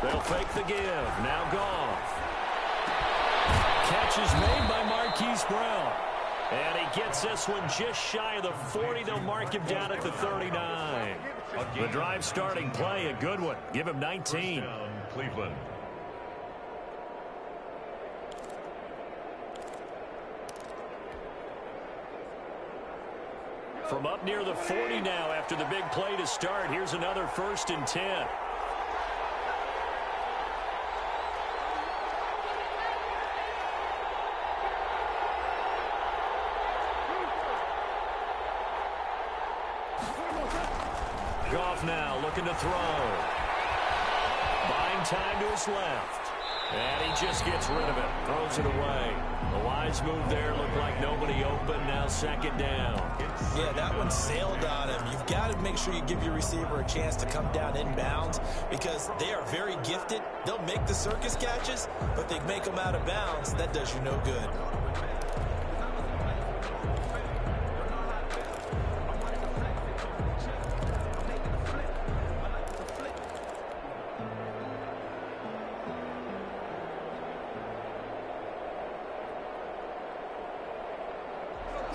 They'll fake the give. Now Goff. Catch is made by Marquise Brown. And he gets this one just shy of the 40. They'll mark him down at the 39. The drive starting play, a good one. Give him 19. Cleveland. From up near the 40 now after the big play to start. Here's another 1st and 10. Goff now looking to throw. Buying time to his left. And he just gets rid of it. Throws it away. A wise move there. Looked like nobody open. Now 2nd down. Yeah, that one sailed on him. You've got to make sure you give your receiver a chance to come down inbounds because they are very gifted. They'll make the circus catches, but they make them out of bounds. That does you no good.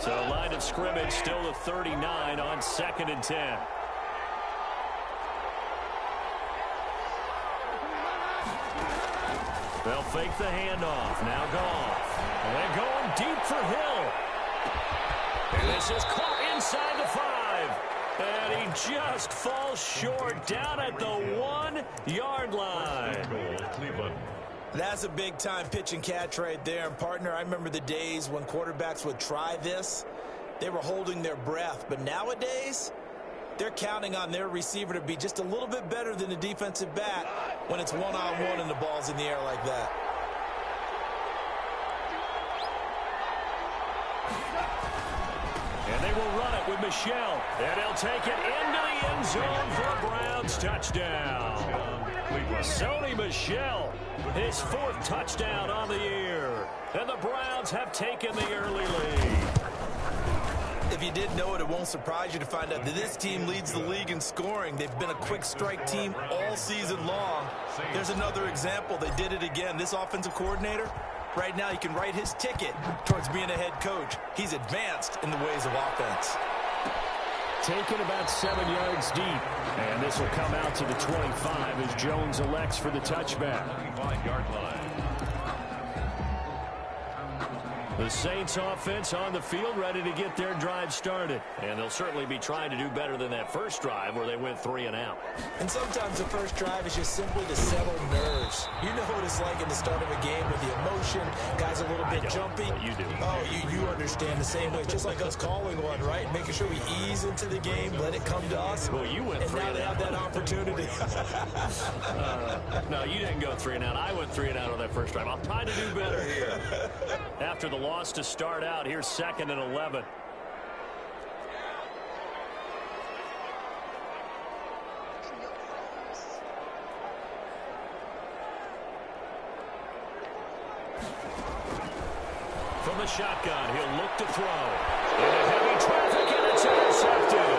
So line of scrimmage still the 39 on 2nd and 10. They'll fake the handoff. Now Goff. And they're going deep for Hill. And this is caught inside the 5. And he just falls short down at the 1-yard line. Cleveland. That's a big-time pitch and catch right there. And, partner, I remember the days when quarterbacks would try this. They were holding their breath. But nowadays, they're counting on their receiver to be just a little bit better than the defensive back when it's one-on-one and the ball's in the air like that. And they will run it with Michel. And he'll take it into the end zone for a Browns touchdown. Sony Michel, his 4th touchdown on the year. And the Browns have taken the early lead. If you didn't know it, it won't surprise you to find out that this team leads the league in scoring. They've been a quick strike team all season long. There's another example. They did it again. This offensive coordinator, right now he can write his ticket towards being a head coach. He's advanced in the ways of offense. Taken about 7 yards deep. And this will come out to the 25 as Jones elects for the touchback. 25-yard line. The Saints offense on the field ready to get their drive started. And they'll certainly be trying to do better than that first drive where they went 3 and out. And sometimes the first drive is just simply to settle nerves. You know what it's like in the start of a game with the emotion. Guys a little bit jumpy. You do. Oh, you understand the same way. Just like us calling one, right? Making sure we ease into the game, let it come to us. Well, you went 3 and now they have that opportunity. No, you didn't go 3 and out. I went 3 and out on that first drive. I'll try to do better here. After the loss to start out, here's 2nd and 11. From the shotgun, he'll look to throw. Into heavy traffic, and it's intercepted.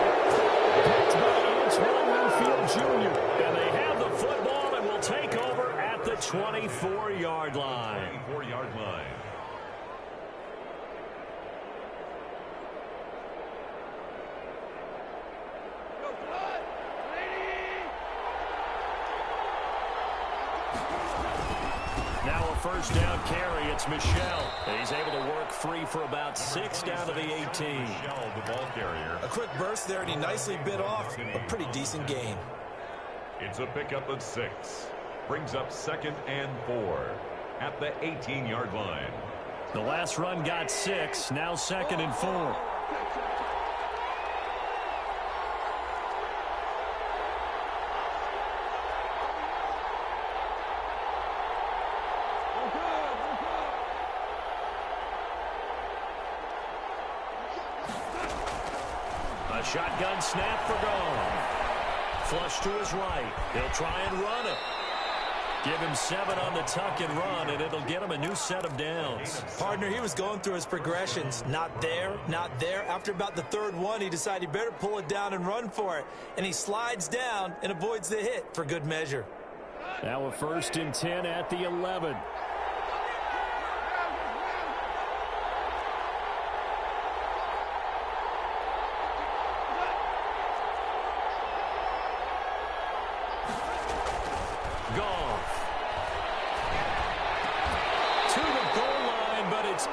Picked by Antoine Winfield Jr. And they have the football and will take over at the 24-yard line. 24-yard line. Now a first down carry. It's Michel. He's able to work free for about 6 down to the 18. Michel, the ball carrier. A quick burst there, and he nicely bit off a pretty decent gain. It's a pickup of 6. Brings up 2nd and 4 at the 18-yard line. The last run got 6. Now 2nd and 4. A shotgun snap for Gone. Flush to his right. He'll try and run it. Give him 7 on the tuck and run, and it'll get him a new set of downs. Partner, he was going through his progressions. Not there, not there. After about the 3rd one, he decided he better pull it down and run for it. And he slides down and avoids the hit for good measure. Now a 1st and 10 at the 11.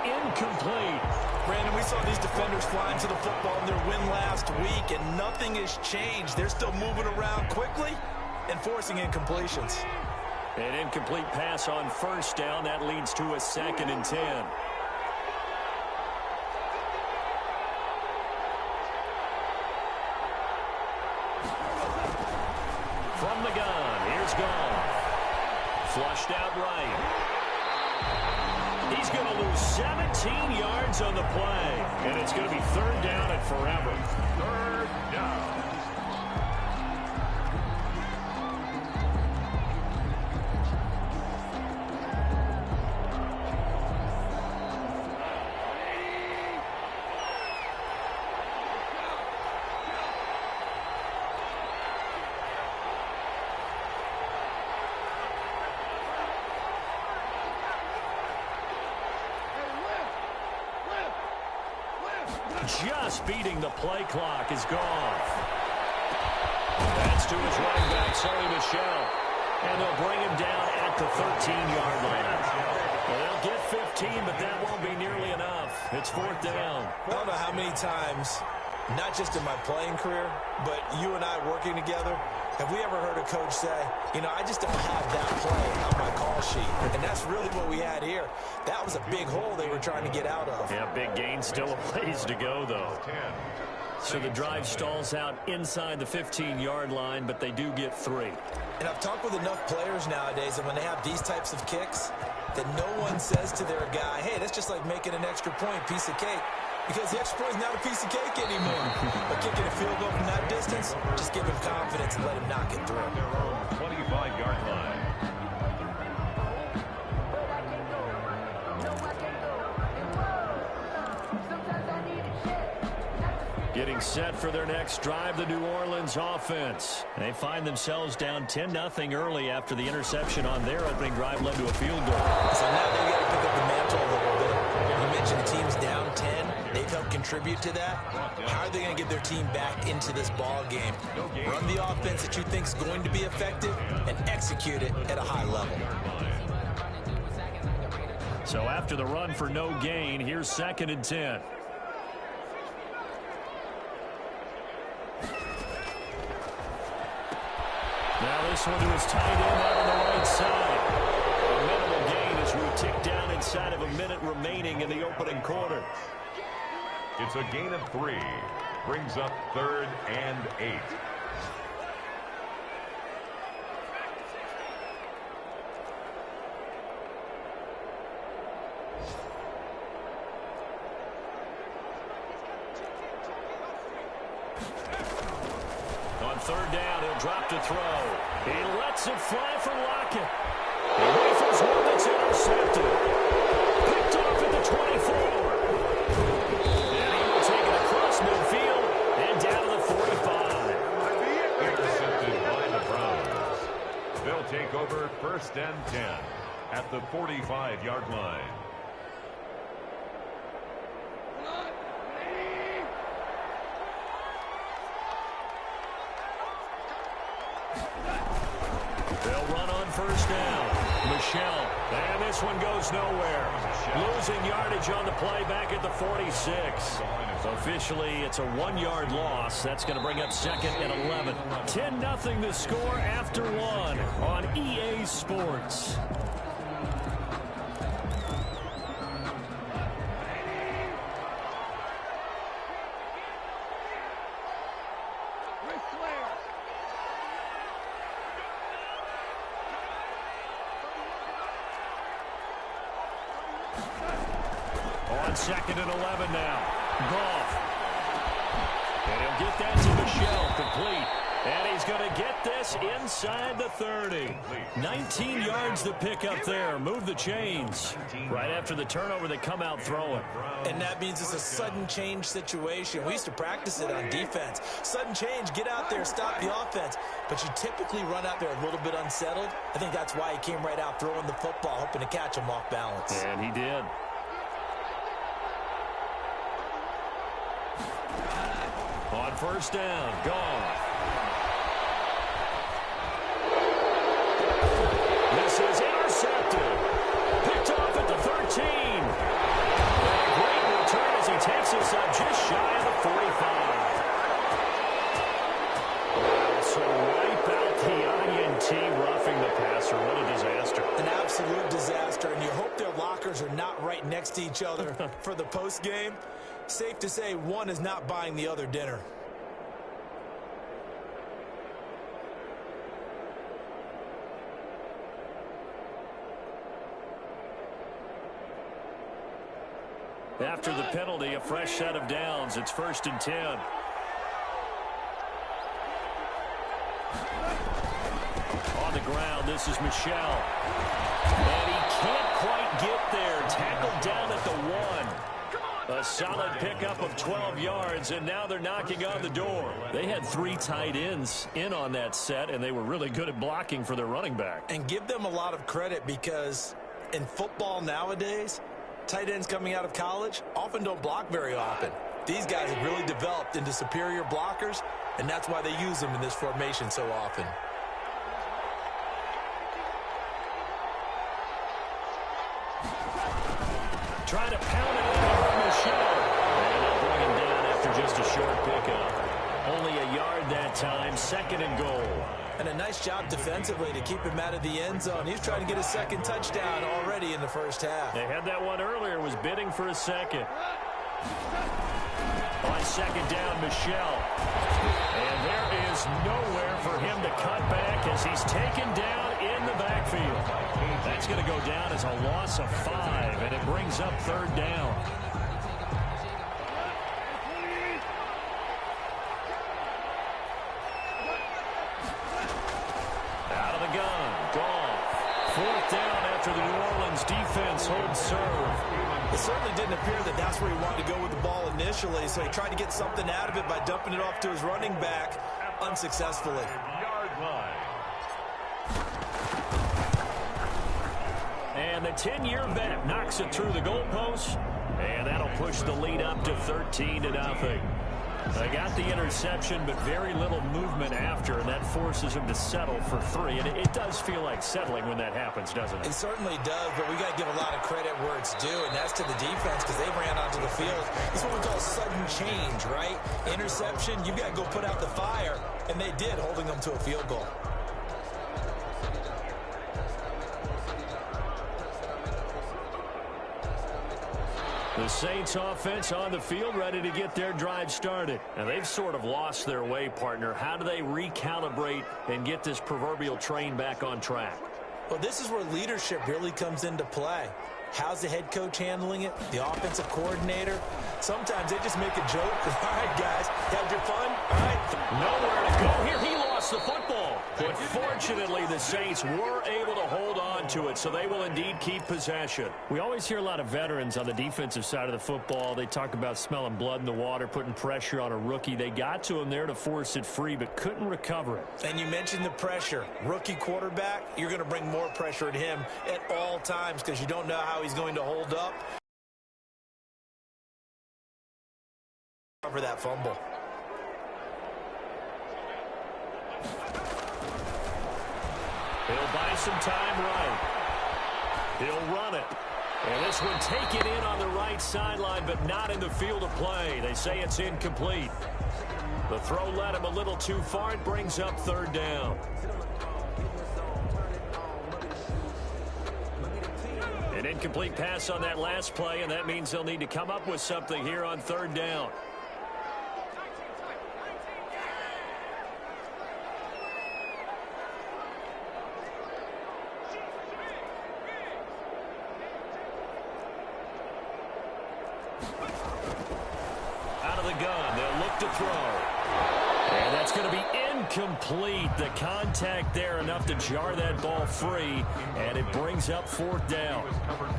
Incomplete. Brandon, we saw these defenders flying to the football in their win last week, and nothing has changed. They're still moving around quickly and forcing incompletions. An incomplete pass on 1st down. That leads to a 2nd and 10. From the gun, here's Goff. Flushed out right. He's going to lose 17 yards on the play. And it's going to be 3rd down and forever. 3rd down. Just beating the play clock is Goff. That's to his running back, Sonny Michel. And they'll bring him down at the 13-yard line. Well, they'll get 15, but that won't be nearly enough. It's 4th down. I don't know how many times, not just in my playing career, but you and I working together, have we ever heard a coach say, you know, I just don't have that play on my call sheet. And that's really what we had here. That was a big hole they were trying to get out of. Yeah, big gain. Still a ways to go, though. So the drive stalls out inside the 15-yard line, but they do get 3. And I've talked with enough players nowadays that when they have these types of kicks, that no one says to their guy, hey, that's just like making an extra point, piece of cake. Because the extra point is not a piece of cake anymore. But kicking a field goal from that distance, just give him confidence and let him knock it through. Their own 25-yard line. Getting set for their next drive, the New Orleans offense. They find themselves down 10-0 early after the interception on their opening drive led to a field goal. So now they've got to pick up the mantle a little bit. You mentioned the team's down 10. They've helped contribute to that. How are they going to get their team back into this ball game? Run the offense that you think is going to be effective and execute it at a high level. So after the run for no gain, here's 2nd and 10. Now this one to his tight end out on the right side. A minimal gain as we tick down inside of a minute remaining in the opening quarter. It's a gain of 3. Brings up 3rd and 8. On 3rd down, he'll drop to throw. He lets it fly for Lockett. He rifles one that's intercepted. Picked off at the 24. And he will take it across midfield and down to the 45. Intercepted by the Browns. They'll take over 1st and 10 at the 45-yard line. They'll run on 1st down. Michel. And this one goes nowhere. Losing yardage on the play back at the 46. Officially, it's a 1-yard loss. That's going to bring up 2nd and 11. 10-0 the score after 1 on EA Sports. On 2nd and 11 now. Goff. And he'll get that to Michel, complete. And he's going to get this inside the 30. 19 yards to pick up there. Move the chains. Right after the turnover, they come out throwing. And that means it's a sudden change situation. We used to practice it on defense. Sudden change, get out there, stop the offense. But you typically run out there a little bit unsettled. I think that's why he came right out throwing the football, hoping to catch him off balance. And he did. On first down, gone. This is intercepted. Picked off at the 13. And a great return as he takes us up just shy of the 45. So wipe out the INT, roughing the passer. What a disaster. An absolute disaster, and you hope their lockers are not right next to each other for the post game. Safe to say one is not buying the other dinner. After the penalty, a fresh set of downs. It's 1st and 10. On the ground, this is Michel. And he can't quite get there. Tackled down at the 1. A solid pickup of 12 yards, and now they're knocking on the door. They had 3 tight ends in on that set, and they were really good at blocking for their running back. And give them a lot of credit, because in football nowadays, tight ends coming out of college often don't block very often. These guys have really developed into superior blockers, and that's why they use them in this formation so often. Trying to pound it in over Michel. And they'll bring him down after just a short pickup. Only a yard that time, 2nd and goal. And a nice job defensively to keep him out of the end zone. He's trying to get a 2nd touchdown already in the first half. They had that one earlier, was bidding for a 2nd. On 2nd down, Michel. And there is nowhere for him to cut back as he's taken down in the backfield. That's going to go down as a loss of 5, and it brings up 3rd down. Out of the gun, gone. 4th down after the New Orleans defense holds serve. It certainly didn't appear that that's where he wanted to go with the ball initially, so he tried to get something out of it by dumping it off to his running back unsuccessfully. And the 10-year vet knocks it through the goalpost, and that'll push the lead up to 13-0. They got the interception, but very little movement after, and that forces him to settle for 3. And it does feel like settling when that happens, doesn't it? It certainly does, but we got to give a lot of credit where it's due, and that's to the defense, because they ran onto the field. This is what we call sudden change, right? Interception, you got to go put out the fire, and they did, holding them to a field goal. The Saints offense on the field, ready to get their drive started. And they've sort of lost their way, partner. How do they recalibrate and get this proverbial train back on track? Well, this is where leadership really comes into play. How's the head coach handling it? The offensive coordinator? Sometimes they just make a joke. All right, guys, had your fun? All right. Nowhere to go here. He lost the football. But fortunately, the Saints were able to hold on to it, so they will indeed keep possession. We always hear a lot of veterans on the defensive side of the football. They talk about smelling blood in the water, putting pressure on a rookie. They got to him there to force it free, but couldn't recover it. And you mentioned the pressure. Rookie quarterback, you're going to bring more pressure at him at all times because you don't know how he's going to hold up. Cover that fumble. He'll buy some time right. He'll run it. And this one taken in on the right sideline, but not in the field of play. They say it's incomplete. The throw led him a little too far. It brings up 3rd down. An incomplete pass on that last play, and that means they'll need to come up with something here on 3rd down. Out of the gun, they'll look to throw. And that's going to be incomplete. The contact there enough to jar that ball free, and it brings up fourth down.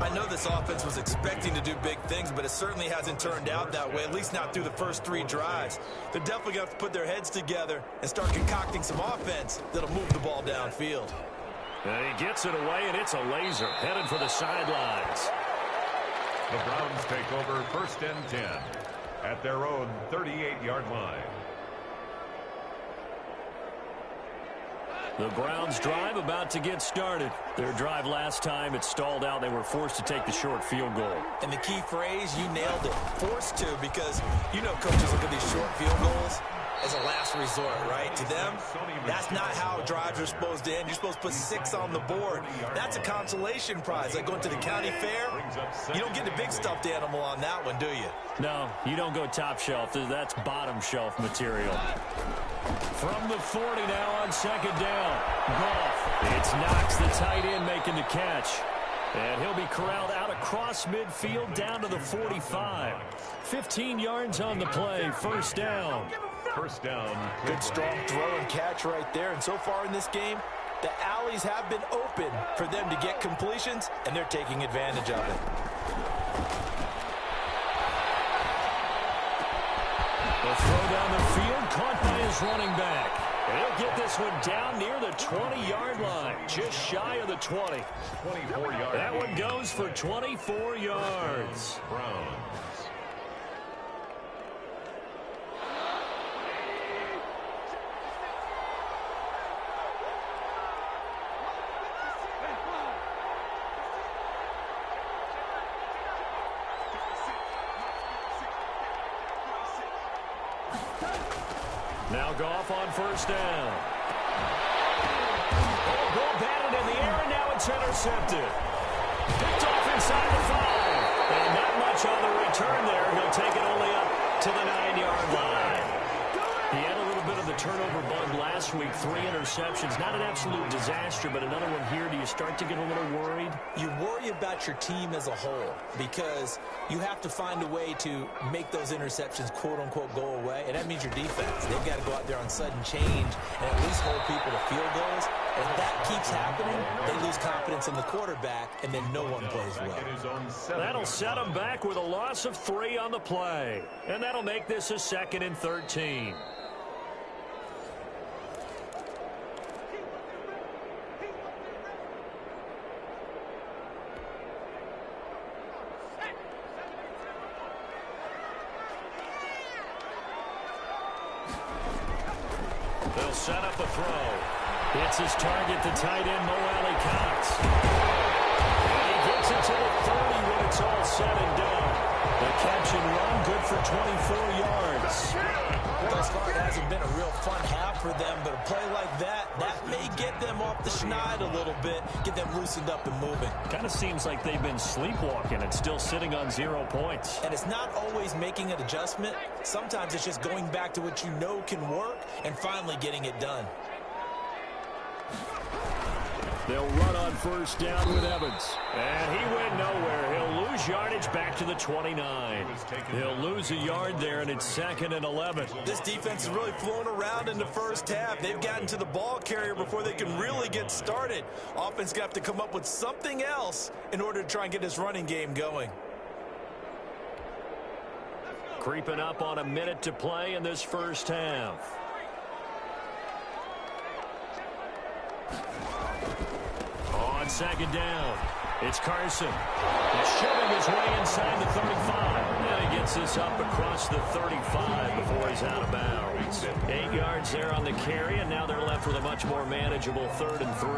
I know this offense was expecting to do big things, but it certainly hasn't turned out that way, at least not through the first 3 drives. They're definitely going to have to put their heads together and start concocting some offense that'll move the ball downfield. And he gets it away, and it's a laser headed for the sidelines. The Browns take over 1st and 10 at their own 38-yard line. The Browns drive about to get started. Their drive last time, it stalled out. They were forced to take the short field goal. And the key phrase, you nailed it, forced to, because you know coaches look at these short field goals as a last resort, right? To them, that's not how drives are supposed to end. You're supposed to put 6 on the board. That's a consolation prize. Like going to the county fair, you don't get the big stuffed animal on that one, do you? No, you don't go top shelf. That's bottom shelf material. From the 40 now on 2nd down. Goff. It's Knox, the tight end, making the catch. And he'll be corralled out across midfield down to the 45. 15 yards on the play. 1st down. 1st down. Good strong throw and catch right there. And so far in this game, the alleys have been open for them to get completions, and they're taking advantage of it. The throw down the field, caught by his running back. And he'll get this one down near the 20-yard line, just shy of the 20. 24 yards. That one goes for 24 yards. Browns. Now Goff on 1st down. Oh, ball batted in the air, and now it's intercepted. Picked off inside the 5. And not much on the return there. He'll take it only up to the 9-yard line. He had a little bit of the turnover bug last week. 3 interceptions. Not an absolute disaster, but another one here. Do you start to get a little worried? You worry about your team as a whole because you have to find a way to make those interceptions, quote-unquote, go away, and that means your defense. They've got to go out there on sudden change and at least hold people to field goals. And if that keeps happening, they lose confidence in the quarterback, and then no one plays well. That'll set them back with a loss of 3 on the play. And that'll make this a 2nd and 13. They'll set up a throw. It's his target, the tight end, Mo Alley-Cox. And he gets it to the 30 when it's all said and done. The catch and run, good for 24 yards. Thus far, it hasn't been a real fun half for them, but a play like that may get them off the schneid a little bit, get them loosened up and moving. Kind of seems like they've been sleepwalking and still sitting on 0 points. And it's not always making an adjustment. Sometimes it's just going back to what you know can work and finally getting it done. They'll run on 1st down with Evans. And he went nowhere. He'll lose yardage back to the 29. He'll lose a yard there, and it's 2nd and 11. This defense is really flown around in the first half. They've gotten to the ball carrier before they can really get started. Offense got to come up with something else in order to try and get this running game going. Creeping up on a minute to play in this first half. On 2nd down, it's Carson. He's shoving his way inside the 35. And he gets this up across the 35 before he's out of bounds. 8 yards there on the carry, and now they're left with a much more manageable 3rd and 3.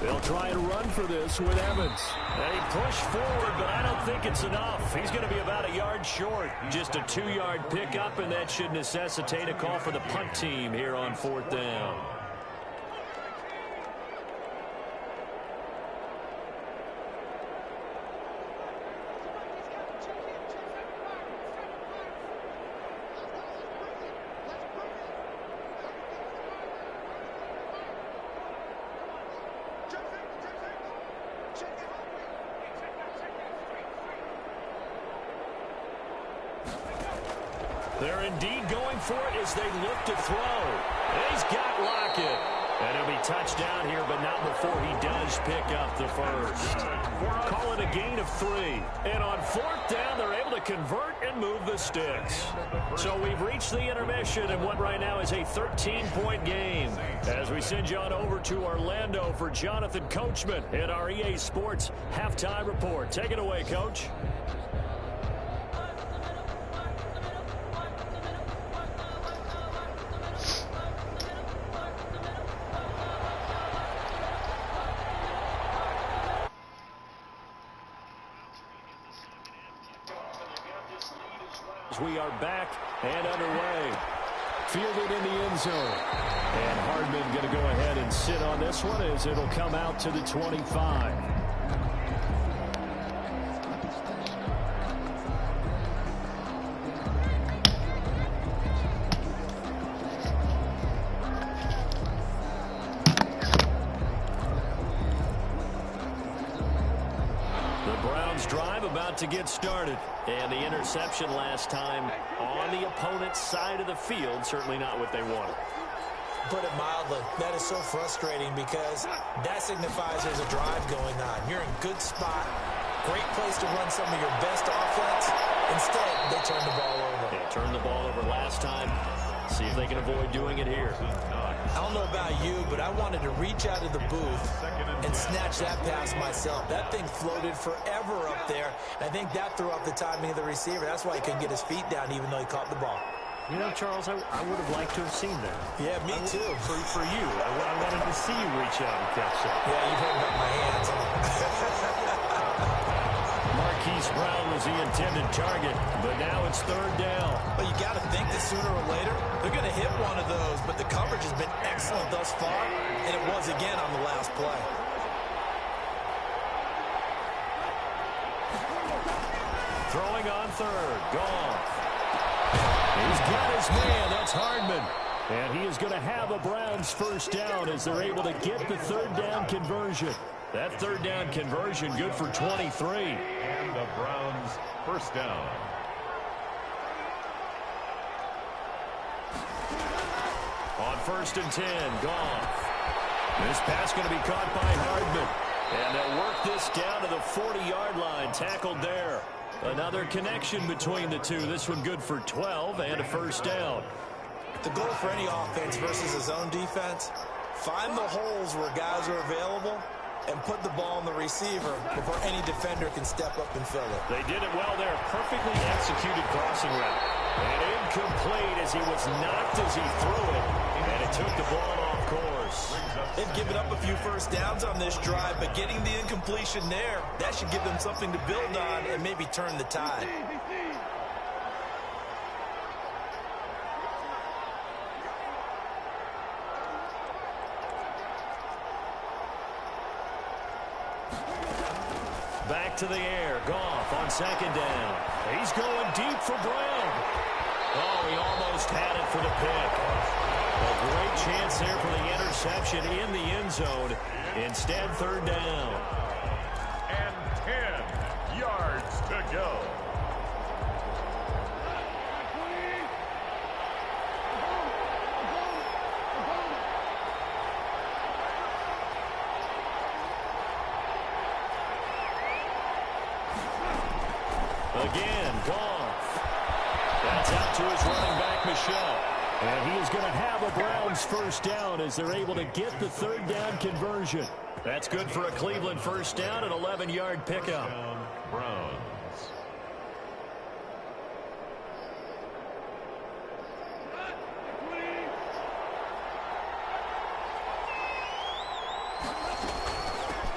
They'll try and run for this with Evans. They push forward, but I don't think it's enough. He's going to be about a yard short. Just a 2-yard pickup, and that should necessitate a call for the punt team here on 4th down. They're indeed going for it as they look to throw. He's got Lockett. And he'll be touched down here, but not before he does pick up the first. Call it a gain of 3. And on 4th down, they're able to convert and move the sticks. So we've reached the intermission in what right now is a 13-point game. As we send you on over to Orlando for Jonathan Coachman in our EA Sports Halftime Report. Take it away, Coach. We are back and underway. Fielded in the end zone. And Hardman going to go ahead and sit on this one as it'll come out to the 25. Drive about to get started, and the interception last time on the opponent's side of the field, certainly not what they wanted. Put it mildly, that is so frustrating because that signifies there's a drive going on. You're in good spot, great place to run some of your best offense. Instead, they turn the ball over. They turned the ball over last time. See if they can avoid doing it here. I don't know about you, but I wanted to reach out of the booth and snatch that pass myself. That thing floated forever up there. I think that threw off the timing of the receiver. That's why he couldn't get his feet down even though he caught the ball. You know, Charles, I would have liked to have seen that. Yeah, me too. For you. I wanted to see you reach out and catch that. Yeah, you've heard about my hands. Marquise Brown was the intended target, but now it's 3rd down. Well, you got to think that sooner or later they're going to hit one of those, but the coverage has been excellent thus far, and it was again on the last play. Throwing on 3rd, Goff. He's got his man, that's Hardman. And he is going to have a Browns first down as they're able to get the 3rd down conversion. That 3rd down conversion good for 23. And the Browns first down. On 1st and 10, Goff. This pass going to be caught by Hardman. And they'll work this down to the 40-yard line, tackled there. Another connection between the two. This one good for 12 and a first down. The goal for any offense versus a zone defense, find the holes where guys are available and put the ball on the receiver before any defender can step up and fill it. They did it well there. Perfectly executed crossing route. And incomplete as he was knocked as he threw it. And it took the ball off course. They've given up a few first downs on this drive, but getting the incompletion there, that should give them something to build on and maybe turn the tide. Back to the air. Goff on 2nd down. He's going deep for Brown. Oh, he almost had it for the pick. A great chance there for the interception in the end zone. Instead, 3rd down. And 10 yards to go. Again, Goff. That's out to his running back, Michelle. And he is going to have a Browns first down as they're able to get the 3rd down conversion. That's good for a Cleveland first down, an 11-yard pickup. Browns.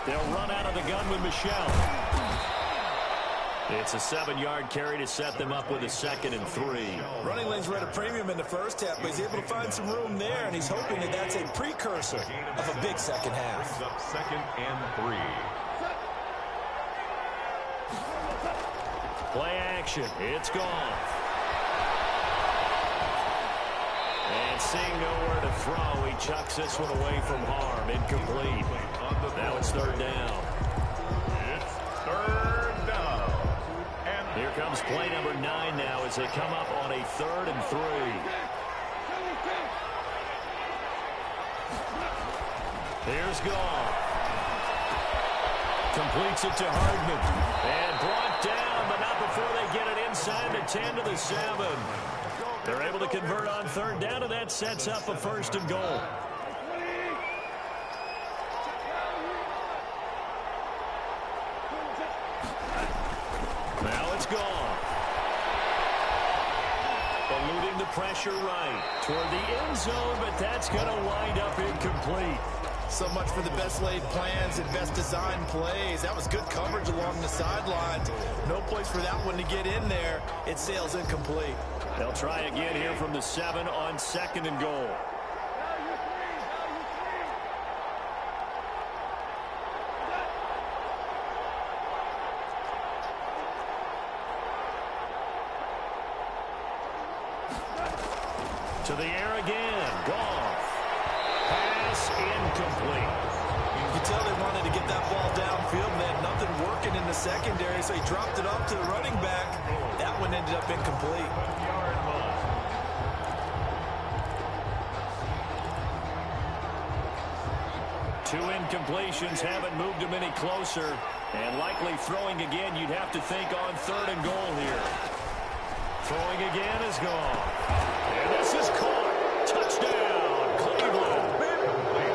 They'll run out of the gun with Michelle. It's a 7-yard carry to set them up with a 2nd and 3. Running lanes were at a premium in the first half, but he's able to find some room there, and he's hoping that that's a precursor of a big second half. 2nd and 3. Play action. It's Goff. And seeing nowhere to throw, he chucks this one away from harm. Incomplete. Now it's 3rd down. It's 3rd down. Here comes play number 9 now as they come up on a 3rd and 3. Here's Goff. Completes it to Hardman. And brought down, but not before they get it inside the 10 to the 7. They're able to convert on 3rd down, and that sets up a 1st and goal. Now it's Goff. Eluding the pressure right toward the end zone, but that's going to wind up incomplete. So much for the best laid plans and best designed plays. That was good coverage along the sidelines. No place for that one to get in there. It sails incomplete. They'll try again here from the 7 on 2nd and goal. To the air again. Goff. Pass incomplete. You can tell they wanted to get that ball downfield, and they had nothing working in the secondary, so he dropped it off to the running back. That one ended up incomplete. 2 incompletions haven't moved him any closer. And likely throwing again, you'd have to think on 3rd and goal here. Throwing again is gone. And this is caught. Touchdown, Cleveland.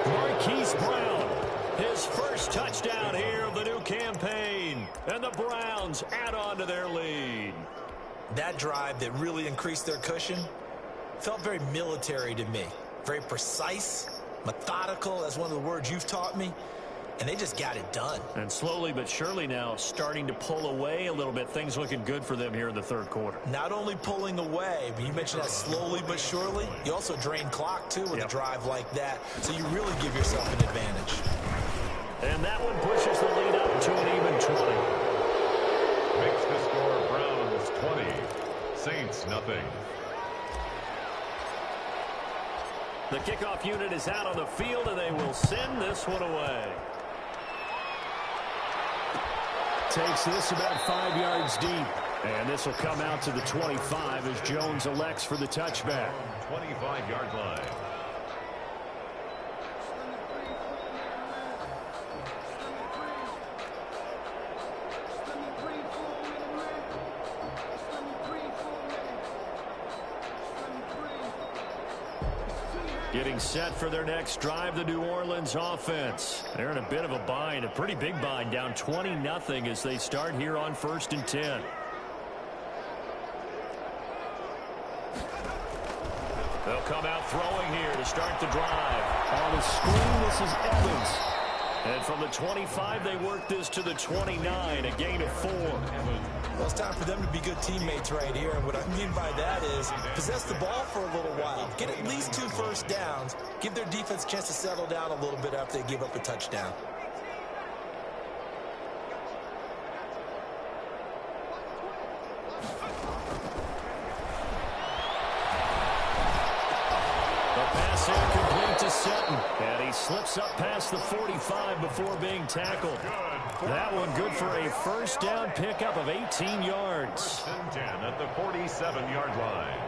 Marquise Brown, his first touchdown here of the new campaign. And the Browns add on to their lead. That drive that really increased their cushion felt very military to me. Very precise, methodical, that's one of the words you've taught me. And they just got it done. And slowly but surely now starting to pull away a little bit. Things looking good for them here in the 3rd quarter. Not only pulling away, but you mentioned that slowly but surely. You also drain clock, too, with a drive like that. So you really give yourself an advantage. And that one pushes the lead up to an even 20. Makes the score Browns 20, Saints nothing. The kickoff unit is out on the field, and they will send this one away. Takes this about 5 yards deep. And this will come out to the 25 as Jones elects for the touchback. 25-yard line. Getting set for their next drive, the New Orleans offense. They're in a bit of a bind, a pretty big bind, down 20-0 as they start here on 1st and 10. They'll come out throwing here to start the drive. On the screen, this is Evans. And from the 25, they work this to the 29, a gain of 4. Well, it's time for them to be good teammates right here. And what I mean by that is possess the ball for a little while. Get at least 2 first downs. Give their defense a chance to settle down a little bit after they give up a touchdown. Sutton, and he slips up past the 45 before being tackled. That one good for a first down pickup of 18 yards. 10 at the 47-yard line.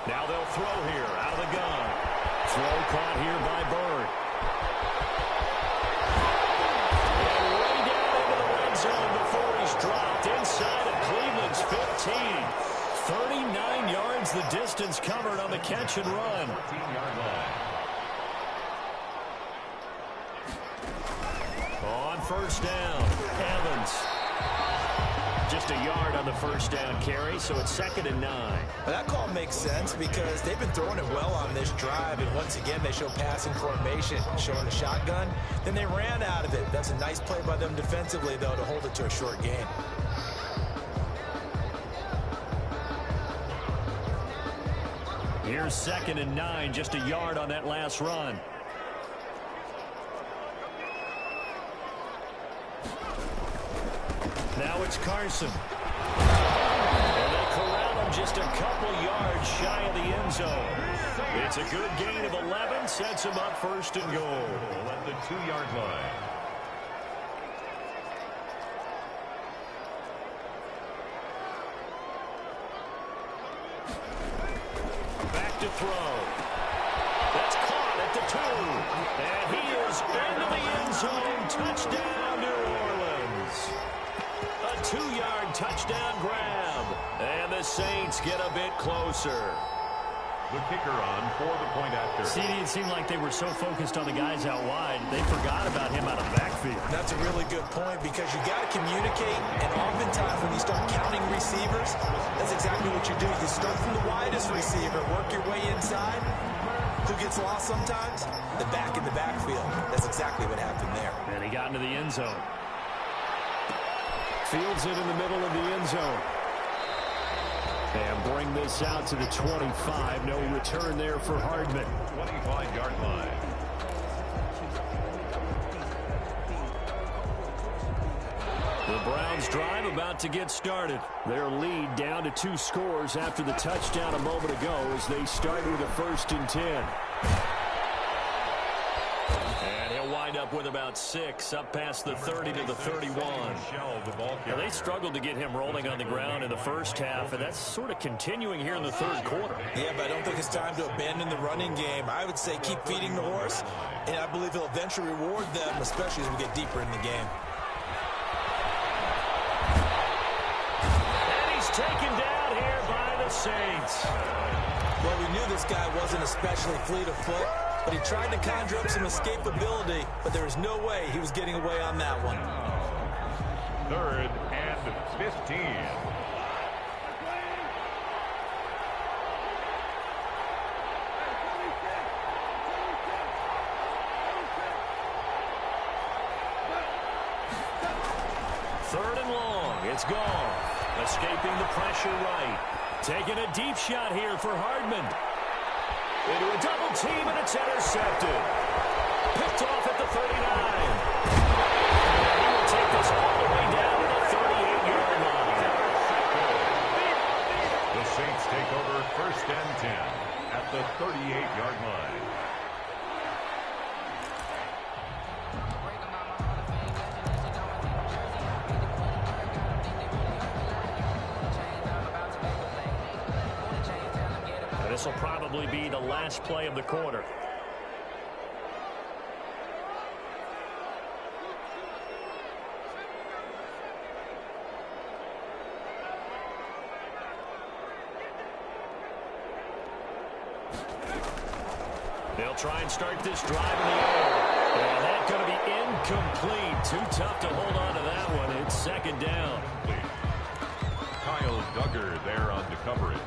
Now they'll throw here out of the gun. Throw caught here by Bird. Dropped inside of Cleveland's 15. 39 yards the distance covered on the catch and run. 14-yard line. On first down, Evans. Just a yard on the first down carry, so it's 2nd and 9. Well, that call makes sense because they've been throwing it well on this drive, and once again they show passing formation, showing the shotgun. Then they ran out of it. That's a nice play by them defensively, though, to hold it to a short gain. Here's 2nd and 9, just a yard on that last run. Now it's Carson. And they corral him just a couple yards shy of the end zone. It's a good gain of 11, sets him up first and goal. At the 2-yard line. Back to throw. That's caught at the 2. And he is into the end zone. Touchdown, New Orleans. A 2-yard touchdown grab. And the Saints get a bit closer. The kicker on for the point after. See, it seemed like they were so focused on the guys out wide, they forgot about him out of the backfield. That's a really good point because you got to communicate, and oftentimes when you start counting receivers, that's exactly what you do. You start from the widest receiver, work your way inside. Who gets lost sometimes? The back in the backfield. That's exactly what happened there. And he got into the end zone. Fields it in the middle of the end zone. And bring this out to the 25. No return there for Hardman. 25-yard line. The Browns drive about to get started. Their lead down to 2 scores after the touchdown a moment ago as they start with a 1st and 10. And he'll wind up with about 6 up past the 30 to the 31. Now, they struggled to get him rolling on the ground in the first half, and that's sort of continuing here in the 3rd quarter. Yeah, but I don't think it's time to abandon the running game. I would say keep feeding the horse, and I believe he'll eventually reward them, especially as we get deeper in the game. And he's taken down here by the Saints. Well, we knew this guy wasn't especially fleet of foot, but he tried to conjure up some escapability, but there was no way he was getting away on that one. 3rd and 15. Third and long. It's gone. Escaping the pressure right. Taking a deep shot here for Hardman. Into a double team, and it's intercepted. Picked off at the 39. And he will take this all the way down to the 38-yard line. The Saints take over 1st and 10 at the 38-yard line. This will probably be the last play of the quarter. They'll try and start this drive in the air. And that's going to be incomplete. Too tough to hold on to that one. It's 2nd down. Kyle Duggar there on the coverage.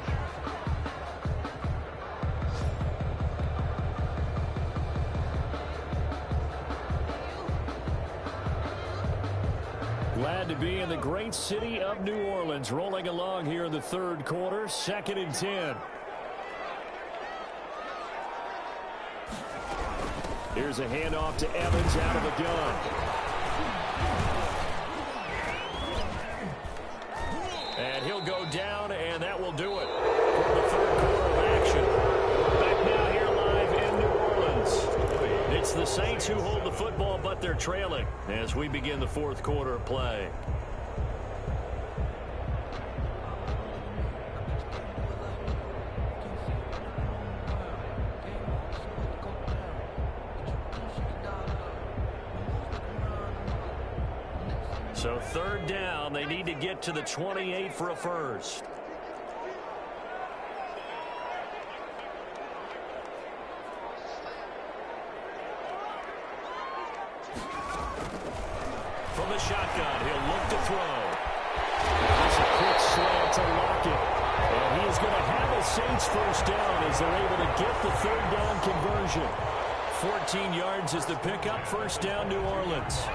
Glad to be in the great city of New Orleans, rolling along here in the 3rd quarter, 2nd and 10. Here's a handoff to Evans out of the gun. And he'll go down, and that will do it for the 3rd quarter of action. Back now here live in New Orleans. It's the Saints who hold the football, but they're trailing as we begin the 4th quarter of play. So 3rd down, they need to get to the 28 for a first. From the shotgun, he'll look to throw. There's a quick slant to Lockett. And he is going to have a Saints first down as they're able to get the 3rd down conversion. 14 yards is the pickup, first down New Orleans.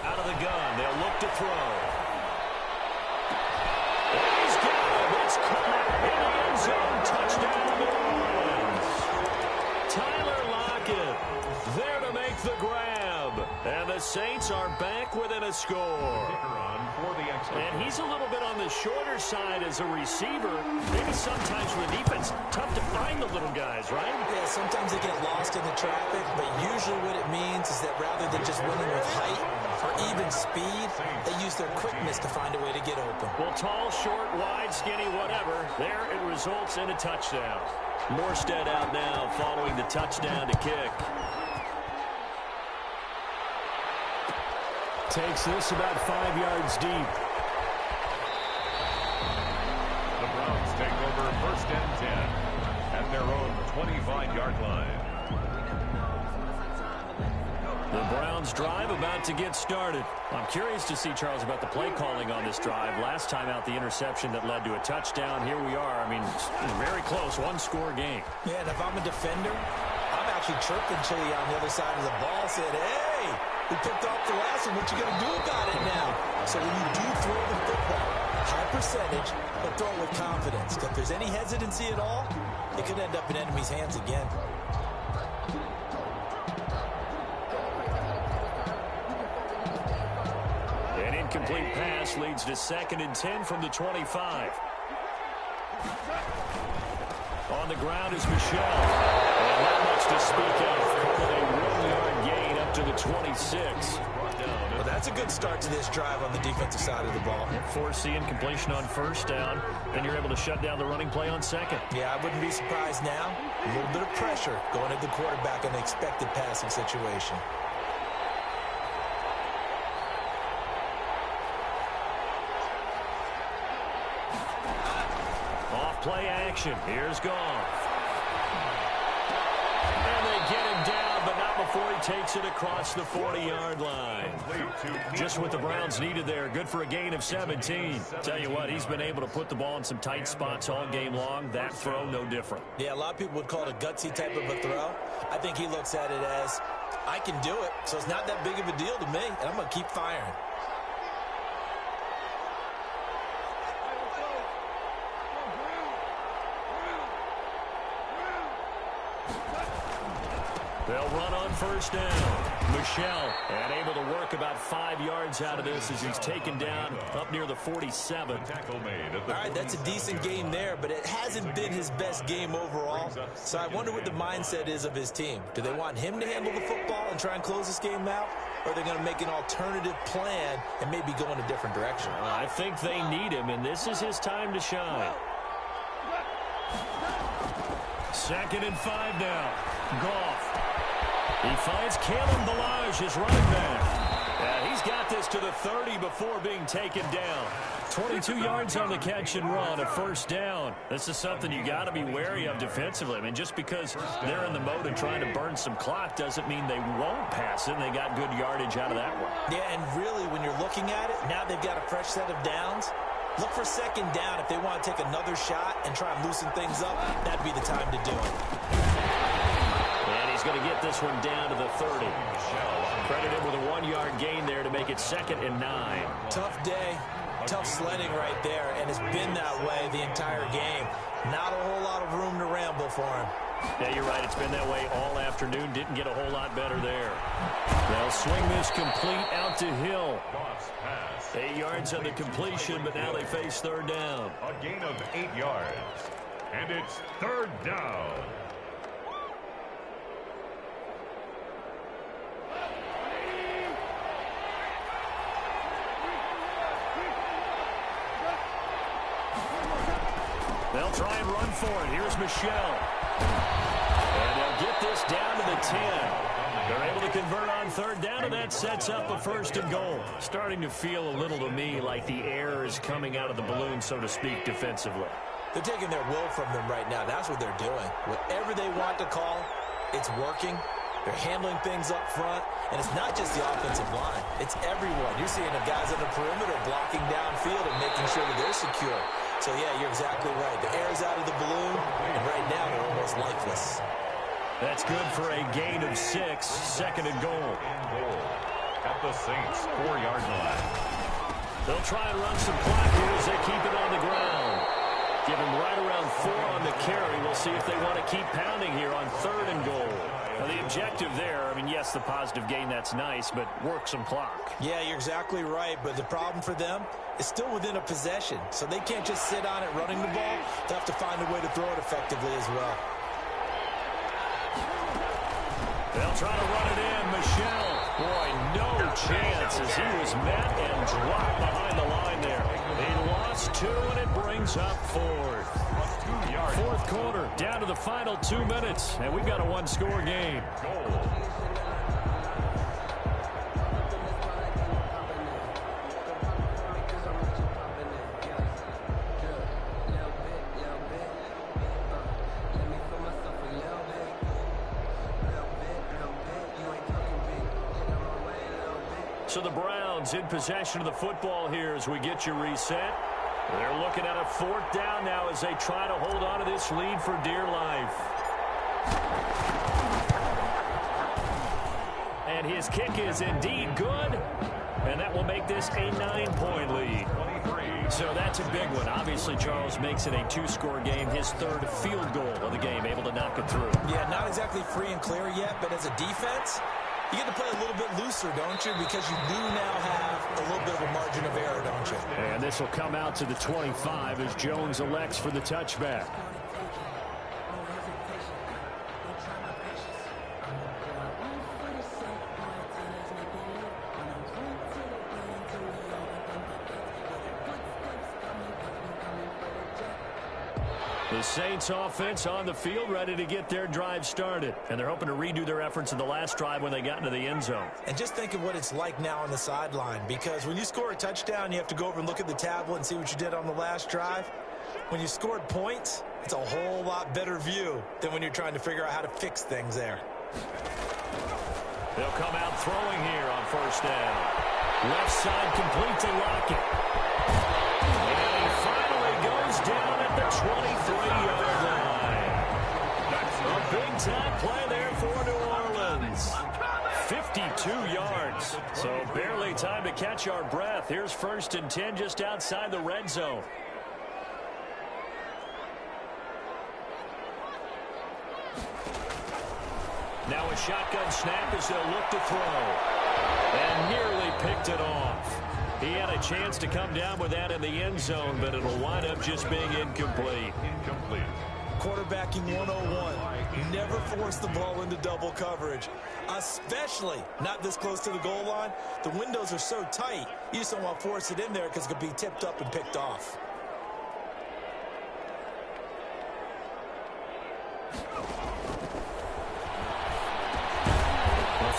Out of the gun, they'll throw. And he's got him. It's caught. the Saints are back within a score. And he's a little bit on the shorter side as a receiver. Maybe sometimes for the defense, tough to find the little guys, right? Yeah, sometimes they get lost in the traffic, but usually what it means is that rather than just winning with height or even speed, they use their quickness to find a way to get open. Well, tall, short, wide, skinny, whatever, there it results in a touchdown. Morstead out now following the touchdown to kick. Takes this about 5 yards deep. The Browns take over 1st and 10 at their own 25-yard line. The Browns drive about to get started. I'm curious to see, Charles, about the play calling on this drive. Last time out, the interception that led to a touchdown. Here we are. I mean, very close, one-score game. Yeah, and if I'm a defender, I'm actually chirping Chili on the other side of the ball, saying, hey, we picked off the last one. What you going to do about it now? So when you do throw the football, high percentage, but throw it with confidence. If there's any hesitancy at all, it could end up in enemy's hands again. An incomplete pass leads to 2nd and 10 from the 25. On the ground is Michelle. And not much to speak of. A 1-yard gain up to the 26. Well, that's a good start to this drive on the defensive side of the ball. Forcing completion on 1st down. Then you're able to shut down the running play on 2nd. Yeah, I wouldn't be surprised now. A little bit of pressure going at the quarterback in an expected passing situation. Play action. Here's Goff. And they get him down, but not before he takes it across the 40-yard line. Just what the Browns needed there. Good for a gain of 17. Tell you what, he's been able to put the ball in some tight spots all game long. That throw, no different. Yeah, a lot of people would call it a gutsy type of a throw. I think he looks at it as, I can do it, so it's not that big of a deal to me, and I'm going to keep firing. They'll run on 1st down. Michelle, and able to work about 5 yards out of this as he's taken down up near the 47. All right, that's a decent game there, but it hasn't been his best game overall. So I wonder what the mindset is of his team. Do they want him to handle the football and try and close this game out? Or are they going to make an alternative plan and maybe go in a different direction? I think they need him, and this is his time to shine. 2nd and 5 now. Goff. He finds Kalen Ballage, his running back. And he's got this to the 30 before being taken down. 22 yards on the catch and run, a 1st down. This is something you got to be wary of defensively. I mean, just because they're in the mode of trying to burn some clock doesn't mean they won't pass it, and they got good yardage out of that one. Yeah, and really, when you're looking at it, now they've got a fresh set of downs. Look for 2nd down if they want to take another shot and try and loosen things up. That'd be the time to do it. And he's going to get this one down to the 30. Credit him with a 1-yard gain there to make it 2nd and 9. Tough day, tough sledding right there, and it's been that way the entire game. Not a whole lot of room to ramble for him. Yeah, you're right. It's been that way all afternoon. Didn't get a whole lot better there. They'll swing this complete out to Hill. 8 yards on the completion, but now they face 3rd down. A gain of 8 yards. And it's 3rd down. They'll try and run for it. Here's Michelle. And they'll get this down to the 10. They're able to convert on 3rd down, and that sets up a 1st and goal. Starting to feel a little to me like the air is coming out of the balloon, so to speak, defensively. They're taking their will from them right now. That's what they're doing. Whatever they want to call, it's working. They're handling things up front, and it's not just the offensive line. It's everyone. You're seeing the guys on the perimeter blocking downfield and making sure that they're secure. So, yeah, you're exactly right. The air's out of the balloon, and right now they're almost lifeless. That's good for a gain of 6, 2nd and goal. At the Saints' 4-yard line. They'll try and run some clock here as they keep it on the ground. Give him right around 4 on the carry. We'll see if they want to keep pounding here on 3rd and goal. Now, the objective there, I mean, yes, the positive gain, that's nice, but work some clock. Yeah, you're exactly right, but the problem for them is still within a possession, so they can't just sit on it running the ball. They'll have to find a way to throw it effectively as well. They'll try to run it in. Michel, boy, no chance as he was met and dropped behind the line there. They lost 2, and it brings up 4th. 4th quarter, down to the final 2 minutes, and we've got a 1-score game. So the Browns in possession of the football here as we get you reset. They're looking at a 4th down now as they try to hold on to this lead for dear life. And his kick is indeed good. And that will make this a 9-point lead. So that's a big one. Obviously, Charles makes it a 2-score game. His 3rd field goal of the game, able to knock it through. Yeah, not exactly free and clear yet, but as a defense, you get to play a little bit looser, don't you? Because you do now have a little bit of a margin of error, don't you? And this will come out to the 25 as Jones elects for the touchback. The Saints offense on the field, ready to get their drive started. And they're hoping to redo their efforts in the last drive when they got into the end zone. And just think of what it's like now on the sideline, because when you score a touchdown, you have to go over and look at the tablet and see what you did on the last drive. When you scored points, it's a whole lot better view than when you're trying to figure out how to fix things there. They'll come out throwing here on 1st down. Left side complete to Lockett. And he finally goes down at the 23-yard line. A big-time play there for New Orleans. 52 yards. So barely time to catch our breath. Here's 1st and 10 just outside the red zone. Now a shotgun snap as they'll look to throw. And nearly picked it off. He had a chance to come down with that in the end zone, but it'll wind up just being incomplete. Quarterbacking 101. Never force the ball into double coverage, especially not this close to the goal line. The windows are so tight, you just don't want to force it in there because it could be tipped up and picked off.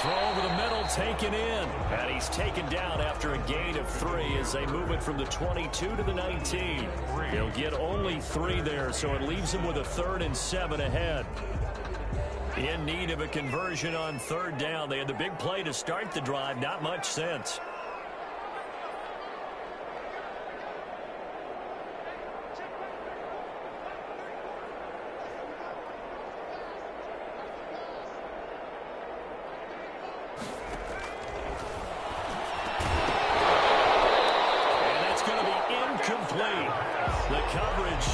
Throw over the middle, taken in. And he's taken down after a gain of 3 as they move it from the 22 to the 19. He'll get only 3 there, so it leaves him with a 3rd and 7 ahead. In need of a conversion on 3rd down. They had the big play to start the drive, not much since.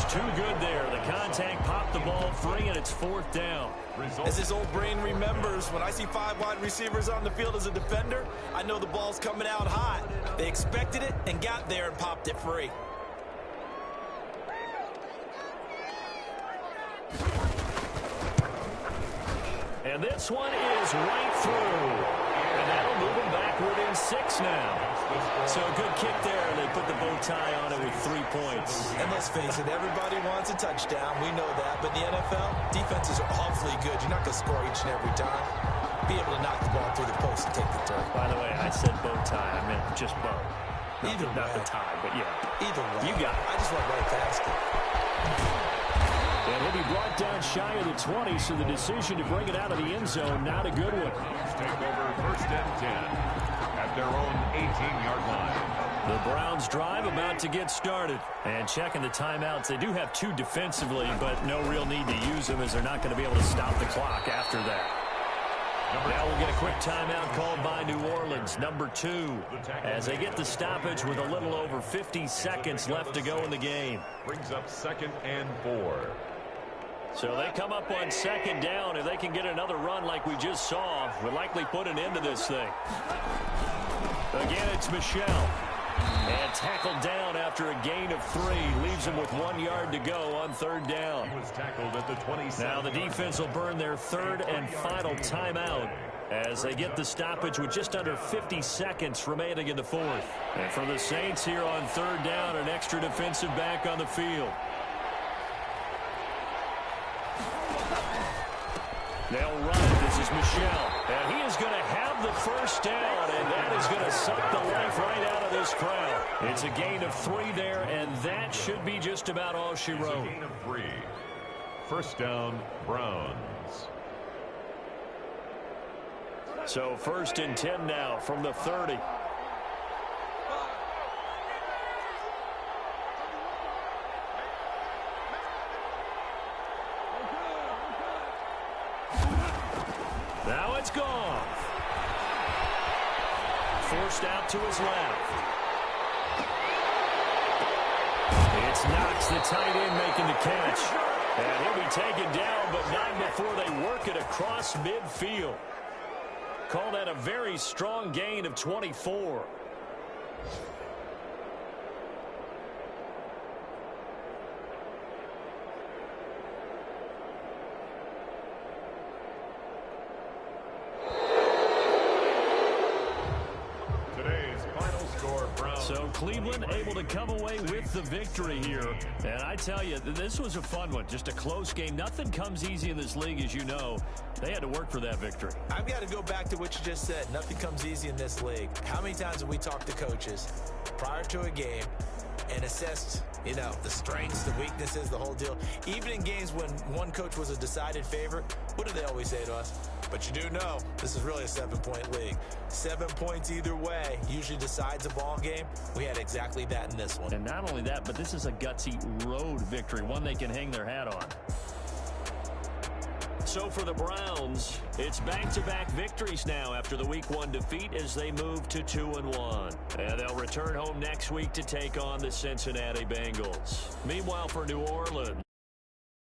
Too good there. The contact popped the ball free, and it's 4th down. As his old brain remembers, when I see 5 wide receivers on the field as a defender, I know the ball's coming out hot. They expected it and got there and popped it free. And this one is right through. And that'll move him back within 6 now. So a good kick there. They put the bow tie on it with 3 points. And let's face it, everybody wants a touchdown. We know that. But in the NFL, defenses are awfully good. You're not going to score each and every time. Be able to knock the ball through the post and take the throw. By the way, I said bow tie. I meant just bow. Not the tie, but yeah. Either way. You got it. I just went right past it. And he'll be brought down shy of the 20, so the decision to bring it out of the end zone, not a good one. Take over 1st and 10 at their own 18-yard line. The Browns drive about to get started. And checking the timeouts, they do have 2 defensively, but no real need to use them as they're not going to be able to stop the clock after that. Now we'll get a quick timeout called by New Orleans, number 2, as they get the stoppage with a little over 50 seconds left to go in the game. Brings up 2nd and 4. So they come up on 2nd down. If they can get another run like we just saw, would likely put an end to this thing. Again, it's Michel. And tackled down after a gain of 3. Leaves him with 1 yard to go on 3rd down. He was tackled at the 27. Now the defense will burn their 3rd and final timeout as they get the stoppage with just under 50 seconds remaining in the 4th. And for the Saints here on 3rd down, an extra defensive back on the field. They'll run it. This is Michel. And he is going to have the 1st down, and that is going to suck the life right out of this crowd. It's a gain of 3 there, and that should be just about all she wrote. It's a gain of 3. 1st down, Browns. So 1st and 10 now from the 30. Now it's gone. Forced out to his left. It's Knox, the tight end, making the catch. And he'll be taken down, but not before they work it across midfield. Call that a very strong gain of 24. So Cleveland able to come away with the victory here. And I tell you, this was a fun one. Just a close game. Nothing comes easy in this league, as you know. They had to work for that victory. I've got to go back to what you just said. Nothing comes easy in this league. How many times have we talked to coaches prior to a game and assessed, you know, the strengths, the weaknesses, the whole deal? Even in games when one coach was a decided favorite, what do they always say to us? But you do know this is really a 7-point league. 7 points either way usually decides a ball game. We had exactly that in this one. And not only that, but this is a gutsy road victory, one they can hang their hat on. So for the Browns, it's back-to-back victories now after the Week 1 defeat as they move to 2-1. And they'll return home next week to take on the Cincinnati Bengals. Meanwhile, for New Orleans,